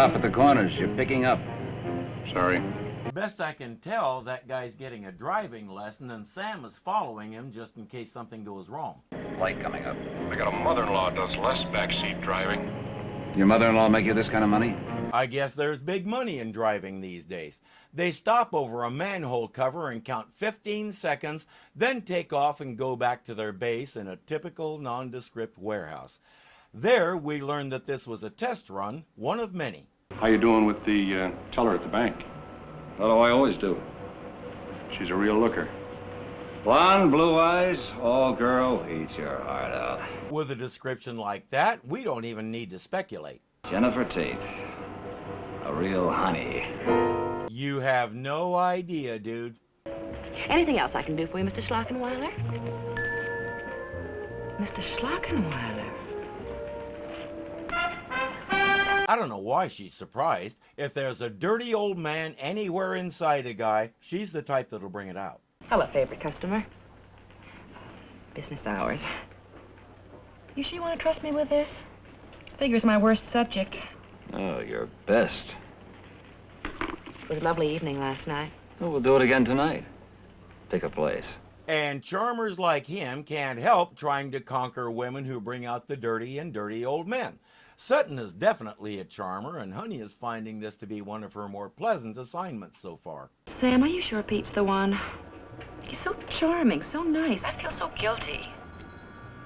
Stop at the corners. You're picking up. Sorry. Best I can tell, that guy's getting a driving lesson, and Sam is following him just in case something goes wrong. Light coming up. I got a mother-in-law does less backseat driving. Your mother-in-law make you this kind of money? I guess there's big money in driving these days. They stop over a manhole cover and count 15 seconds, then take off and go back to their base in a typical nondescript warehouse. There, we learned that this was a test run, one of many. How you doing with the teller at the bank? What do I always do? She's a real looker. Blonde, blue eyes, all girl, eat your heart out. With a description like that, we don't even need to speculate. Jennifer Tate. A real honey. You have no idea, dude. Anything else I can do for you, Mr. Schlockenweiler? Mr. Schlockenweiler? I don't know why she's surprised. If there's a dirty old man anywhere inside a guy, she's the type that'll bring it out. Hello, favorite customer. Business hours. You sure you want to trust me with this? Figure's my worst subject. Oh, your best. It was a lovely evening last night. Well, we'll do it again tonight. Pick a place. And charmers like him can't help trying to conquer women who bring out the dirty and dirty old men. Sutton is definitely a charmer, and Honey is finding this to be one of her more pleasant assignments so far. Sam, are you sure Pete's the one? He's so charming, so nice. I feel so guilty.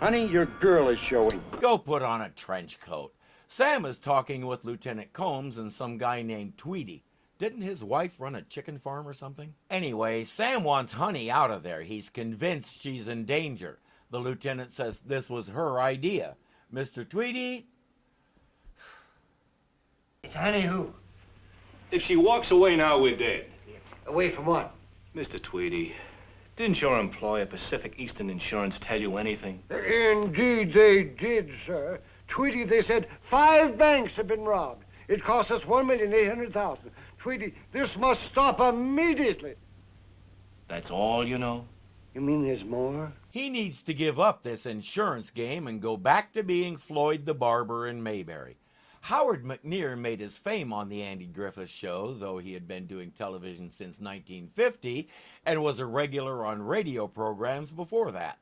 Honey, your girl is showing. Go put on a trench coat. Sam is talking with Lieutenant Combs and some guy named Tweedy. Didn't his wife run a chicken farm or something? Anyway, Sam wants Honey out of there. He's convinced she's in danger. The lieutenant says this was her idea. Mr. Tweedy? It's Honey who? If she walks away now, we're dead. Away from what? Mr. Tweedy, didn't your employer, Pacific Eastern Insurance, tell you anything? Indeed they did, sir. Tweety, they said 5 banks have been robbed. It cost us $1,800,000. Tweety, this must stop immediately. That's all you know? You mean there's more? He needs to give up this insurance game and go back to being Floyd the Barber in Mayberry. Howard McNear made his fame on the Andy Griffith Show, though he had been doing television since 1950 and was a regular on radio programs before that.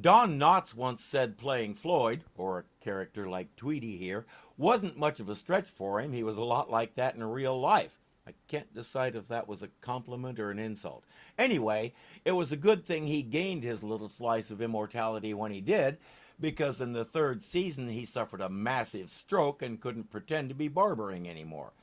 Don Knotts once said playing Floyd, or a character like Tweedy here, wasn't much of a stretch for him. He was a lot like that in real life. I can't decide if that was a compliment or an insult. Anyway, it was a good thing he gained his little slice of immortality when he did, because in the 3rd season he suffered a massive stroke and couldn't pretend to be barbering anymore.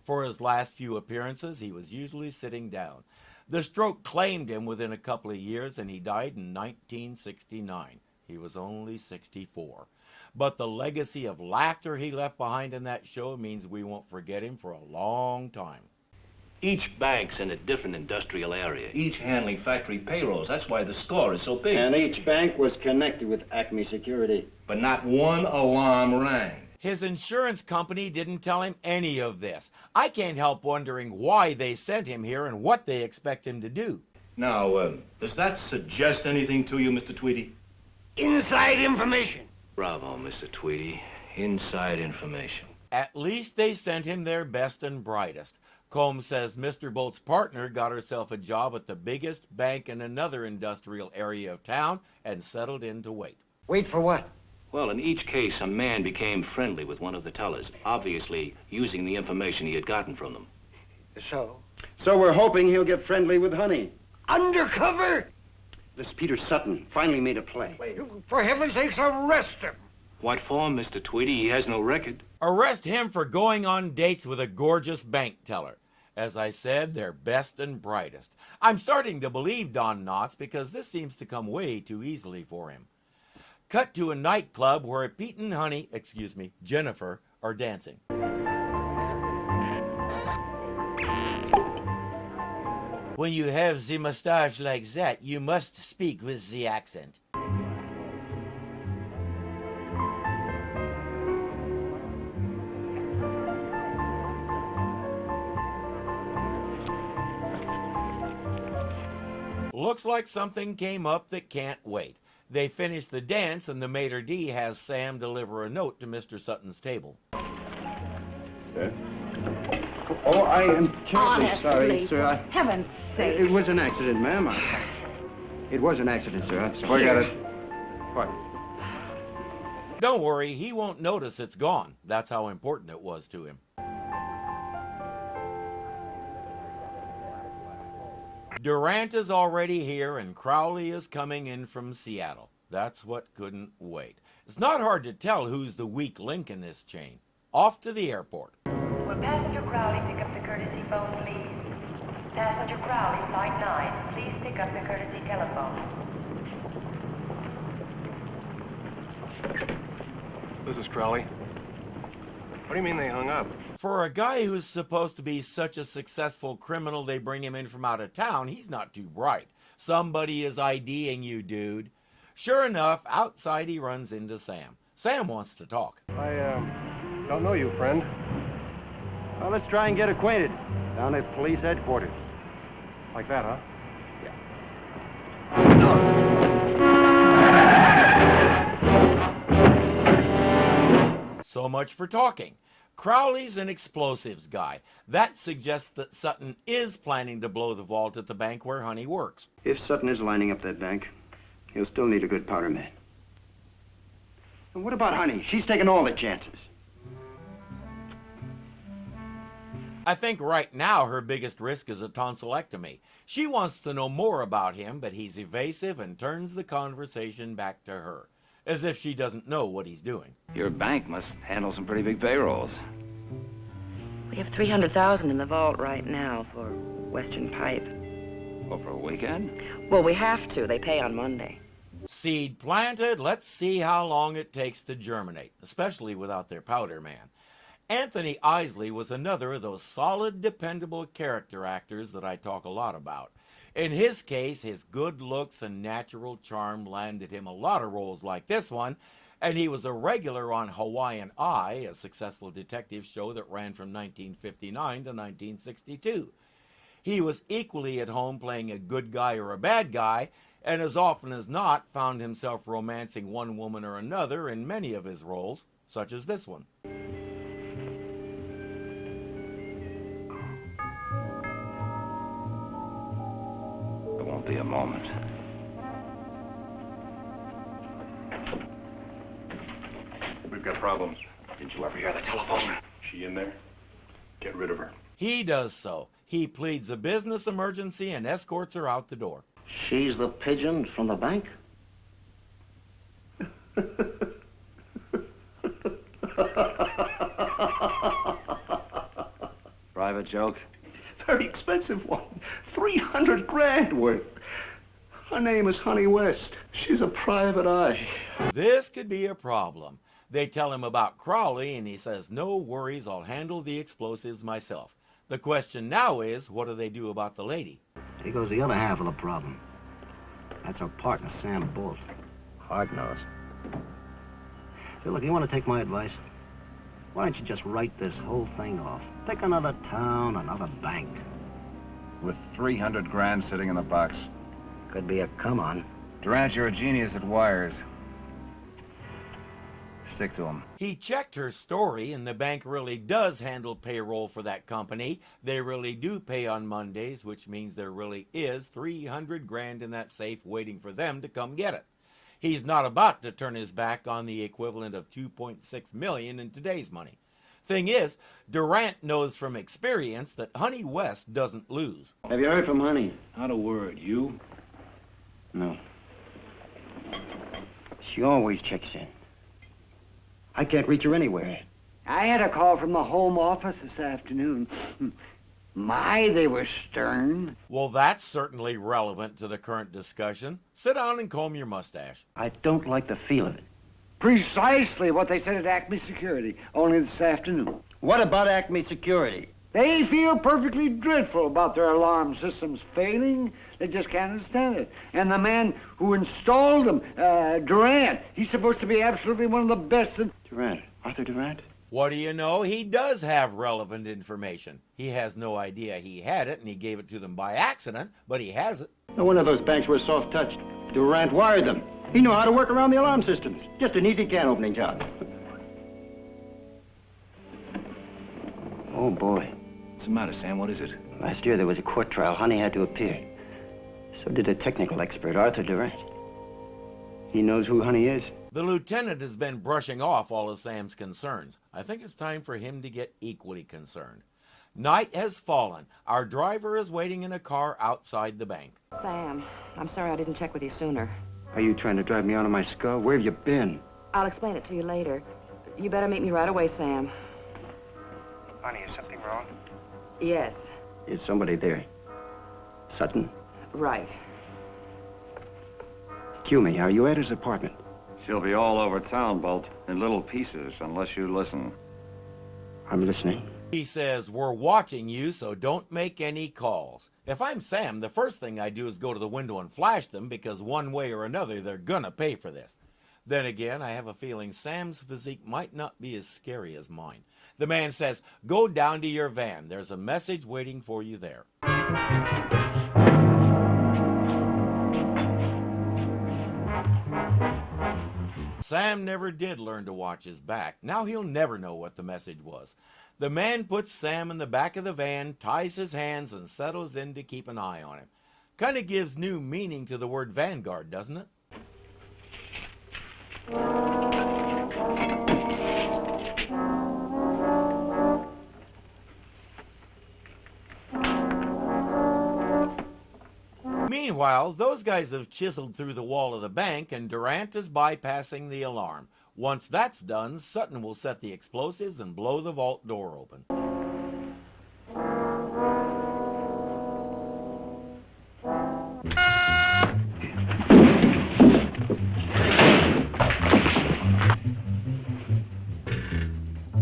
For his last few appearances, he was usually sitting down. The stroke claimed him within a couple of years, and he died in 1969. He was only 64. But the legacy of laughter he left behind in that show means we won't forget him for a long time. Each bank's in a different industrial area, each handling factory payrolls. That's why the score is so big. And each bank was connected with Acme Security. But not one alarm rang. His insurance company didn't tell him any of this. I can't help wondering why they sent him here and what they expect him to do. Now, does that suggest anything to you, Mr. Tweedy? Inside information. Bravo, Mr. Tweedy. Inside information. At least they sent him their best and brightest. Combs says Mr. Bolt's partner got herself a job at the biggest bank in another industrial area of town and settled in to wait. Wait for what? Well, in each case, a man became friendly with one of the tellers, obviously using the information he had gotten from them. So? So we're hoping he'll get friendly with Honey. Undercover? This Peter Sutton finally made a play. Wait, for heaven's sakes, arrest him. What for, Mr. Tweedy? He has no record. Arrest him for going on dates with a gorgeous bank teller. As I said, their best and brightest. I'm starting to believe Don Knotts because this seems to come way too easily for him. Cut to a nightclub where Pete and Jennifer are dancing. When you have the mustache like that, you must speak with the accent. Looks like something came up that can't wait. They finish the dance and the maitre d' has Sam deliver a note to Mr. Sutton's table. Yeah? Oh, I am terribly Honestly, sorry, sir. for heaven's sake. It was an accident, ma'am. It was an accident, sir. I'm sorry. Forget it. What? Don't worry, he won't notice it's gone. That's how important it was to him. Durant is already here and Crowley is coming in from Seattle. That's what couldn't wait. It's not hard to tell who's the weak link in this chain. Off to the airport. Will passenger Crowley pick up the courtesy phone, please? Passenger Crowley, flight 9, please pick up the courtesy telephone. This is Crowley. What do you mean they hung up? For a guy who's supposed to be such a successful criminal they bring him in from out of town, he's not too bright. Somebody is IDing you, dude. Sure enough, outside he runs into Sam. Sam wants to talk. I, don't know you, friend. Well, let's try and get acquainted. Down at police headquarters. Like that, huh? So much for talking. Crowley's an explosives guy. That suggests that Sutton is planning to blow the vault at the bank where Honey works. If Sutton is lining up that bank, he'll still need a good powder man. And what about Honey? She's taking all the chances. I think right now her biggest risk is a tonsillectomy. She wants to know more about him, but he's evasive and turns the conversation back to her, as if she doesn't know what he's doing. Your bank must handle some pretty big payrolls. We have $300,000 in the vault right now for Western Pipe. Well, for a weekend? Well, we have to. They pay on Monday. Seed planted, let's see how long it takes to germinate, especially without their powder man. Anthony Isley was another of those solid, dependable character actors that I talk a lot about. In his case, his good looks and natural charm landed him a lot of roles like this one, and he was a regular on Hawaiian Eye, a successful detective show that ran from 1959 to 1962. He was equally at home playing a good guy or a bad guy, and as often as not found himself romancing one woman or another in many of his roles, such as this one. It won't be a moment. We've got problems. Didn't you ever hear the telephone? She in there? Get rid of her. He does so. He pleads a business emergency and escorts her out the door. She's the pigeon from the bank? Private joke? Very expensive one. 300 grand worth. Her name is Honey West. She's a private eye. This could be a problem. They tell him about Crowley, and he says, no worries, I'll handle the explosives myself. The question now is, what do they do about the lady? Here goes the other half of the problem. That's her partner, Sam Bolt. Hard-nosed. Say, look, you want to take my advice? Why don't you just write this whole thing off? Pick another town, another bank. With 300 grand sitting in the box. Could be a come-on. Durant, you're a genius at wires. Stick to him. He checked her story, and the bank really does handle payroll for that company. They really do pay on Mondays, which means there really is 300 grand in that safe waiting for them to come get it. He's not about to turn his back on the equivalent of $2.6 million in today's money. Thing is, Durant knows from experience that Honey West doesn't lose. Have you heard from Honey? Not a word. You? No. She always checks in. I can't reach her anywhere. I had a call from the Home Office this afternoon. My, they were stern. Well, that's certainly relevant to the current discussion. Sit down and comb your mustache. I don't like the feel of it. Precisely what they said at Acme Security, only this afternoon. What about Acme Security? They feel perfectly dreadful about their alarm systems failing. They just can't understand it. And the man who installed them, Durant, he's supposed to be absolutely one of the best. Durant. Arthur Durant? What do you know? He does have relevant information. He has no idea he had it, and he gave it to them by accident, but he has it. No wonder those banks were soft-touched. Durant wired them. He knew how to work around the alarm systems. Just an easy can-opening job. Oh, boy. What's the matter, Sam? What is it? Last year there was a court trial. Honey had to appear. So did a technical expert, Arthur Durant. He knows who Honey is. The lieutenant has been brushing off all of Sam's concerns. I think it's time for him to get equally concerned. Night has fallen. Our driver is waiting in a car outside the bank. Sam, I'm sorry I didn't check with you sooner. Are you trying to drive me out of my skull? Where have you been? I'll explain it to you later. You better meet me right away, Sam. Honey, is something wrong? Yes, Is somebody there? Sutton? right. Cue me. Are you at his apartment? She'll be all over town, Bolt, in little pieces, unless you listen. I'm listening. He says, we're watching you, so don't make any calls. If I'm Sam, the first thing I do is go to the window and flash them, because one way or another, they're gonna pay for this. Then again, I have a feeling Sam's physique might not be as scary as mine. The man says, go down to your van. There's a message waiting for you there. Sam never did learn to watch his back. Now he'll never know what the message was. The man puts Sam in the back of the van, ties his hands, and settles in to keep an eye on him. Kind of gives new meaning to the word Vanguard, doesn't it? Meanwhile, those guys have chiseled through the wall of the bank, and Durant is bypassing the alarm. Once that's done, Sutton will set the explosives and blow the vault door open.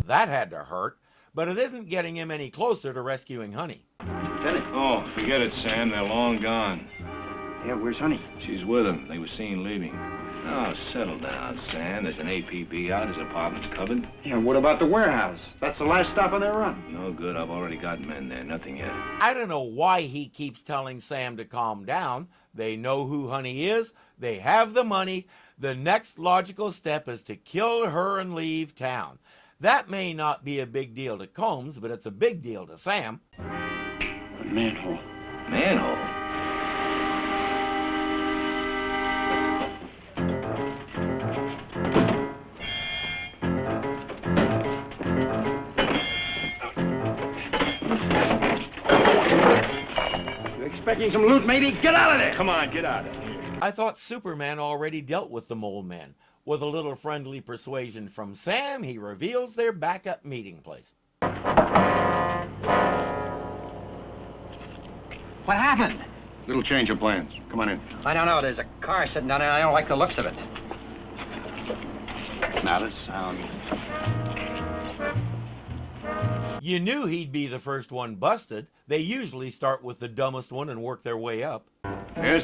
That had to hurt, but it isn't getting him any closer to rescuing Honey. Lieutenant? Oh, forget it, Sam. They're long gone. Yeah, where's Honey? She's with him. They were seen leaving. Oh, settle down, Sam. There's an APB out. His apartment's covered. Yeah, what about the warehouse? That's the last stop on their run. No good. I've already got men there. Nothing yet. I don't know why he keeps telling Sam to calm down. They know who Honey is. They have the money. The next logical step is to kill her and leave town. That may not be a big deal to Combs, but it's a big deal to Sam. A manhole. Manhole? You expecting some loot, matey? Get out of there! Come on, get out of here. I thought Superman already dealt with the mole men. With a little friendly persuasion from Sam, he reveals their backup meeting place. What happened? Little change of plans. Come on in. I don't know. There's a car sitting down there. I don't like the looks of it. Not a sound. You knew he'd be the first one busted. They usually start with the dumbest one and work their way up. Yes?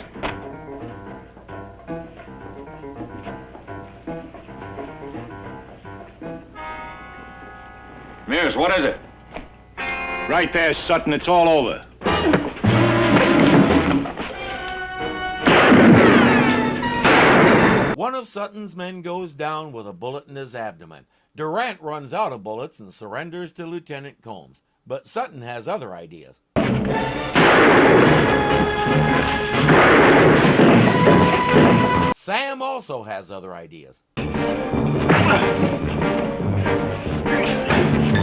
Mears, what is it? Right there, Sutton. It's all over. One of Sutton's men goes down with a bullet in his abdomen. Durant runs out of bullets and surrenders to Lieutenant Combs. But Sutton has other ideas. Sam also has other ideas.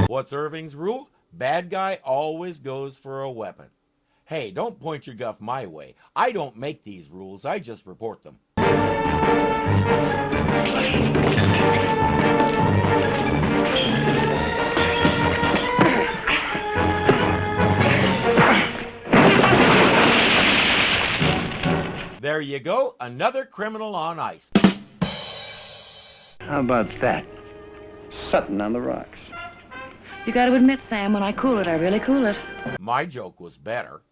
What's Irving's rule? Bad guy always goes for a weapon. Hey, don't point your guff my way. I don't make these rules, I just report them. There you go, another criminal on ice. How about that? Sutton on the rocks. You got to admit, Sam, when I cool it, I really cool it. My joke was better.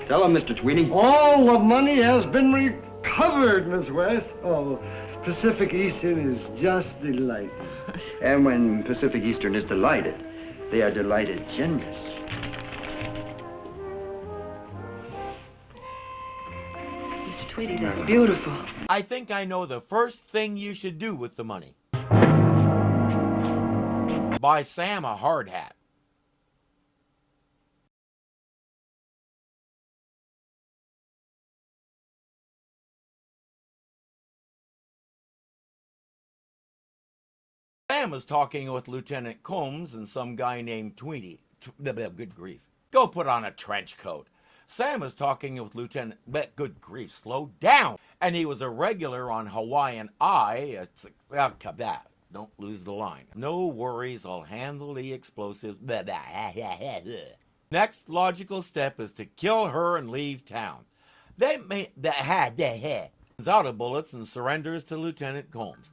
Tell him, Mr. Tweedy. All the money has been recovered, Miss West. Oh, Pacific Eastern is just delighted. And when Pacific Eastern is delighted, they are delighted generous. Mr. Tweedy, that's beautiful. I think I know the first thing you should do with the money. Buy Sam a hard hat. Sam was talking with Lieutenant Combs and some guy named Tweety. Good grief. Go put on a trench coat. Sam was talking with Lieutenant... Good grief, slow down. And he was a regular on Hawaiian Eye. Don't lose the line. No worries, I'll handle the explosives. Next logical step is to kill her and leave town. They runs out of bullets and surrenders to Lieutenant Combs.